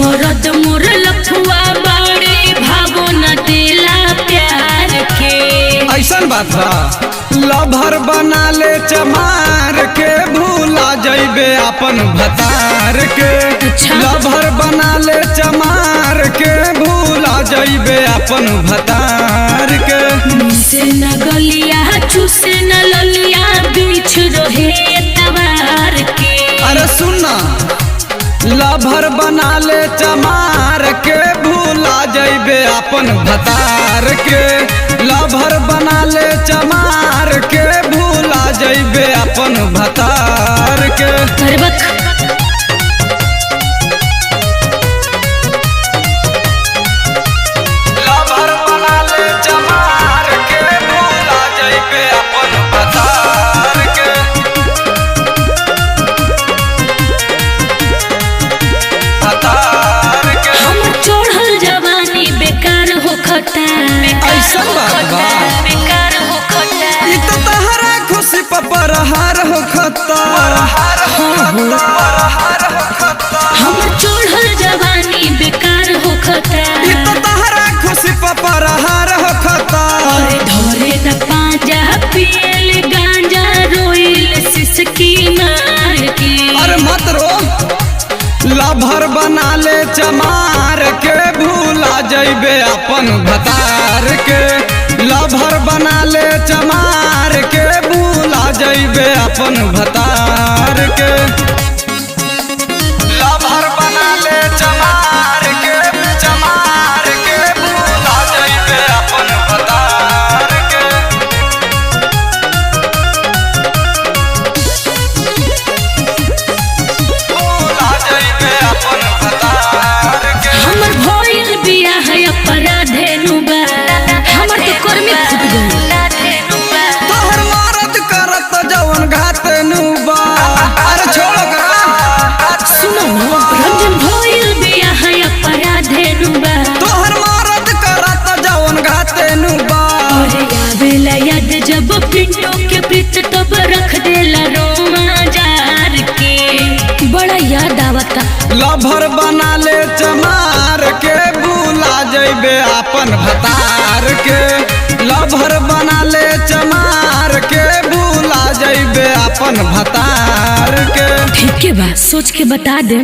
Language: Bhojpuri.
मरद मोर लफुआ बड़े भागो न देला प्यार के। ऐसा बात बा लभर बना ले चमार के भूला जइबे अपन भतार के। लभर बना ले चमार के भूला जइबे अपन भतार के। से न गलिया चूसे न ललिया बीच रहे तवार के। अरे सुनना लभर बना ले चमार के भूला जइबे अपन भतार के। लभर बना ले चमार के भूला जइबे अपन भतार के। लभर बना ले चमार के भूला जइबे अपन भतार के। हम चढ़ल जवानी बेकार होखता। ऐसा बात बा बेकार होखता। ई तो तहरा खुशी परहार होखता। हम चढ़ल जवानी बेकार होखता। ई तो तहरा खुशी परहार होखता। अरे धरे न पांजा पियल गांजा रोइल सिसकी मार के। अरे मत रो लभर बना ले चमार के भूला जइबे अपन भतार के। लभर बना ले चमार के भूला जइबे अपन भतार के। लभर बना ले चमार के भूला जइबे अपन भतार के। भूला जइबे अपन भतार के। हमर भइल बियाह अपराधे नुबा। हमर तो कर्मी फुट गइल। तोहर मरद करत जवन घाते नुबा। अरे छोड़ सुनो न रंजन भइल बियाह अपराधे नुबा। तोहर मरद करत जवन घाते नुबा। अरे आवेला याद जब पिंटो के प्रीत तब रख देला रोमा जार के। बड़ा याद आवता। लभर बना ले चमार के भूला जइबे अपन भतार के। लभर बना ले चमार के भूला जइबे अपन भतार के। ठीक है बा सोच के बता दे।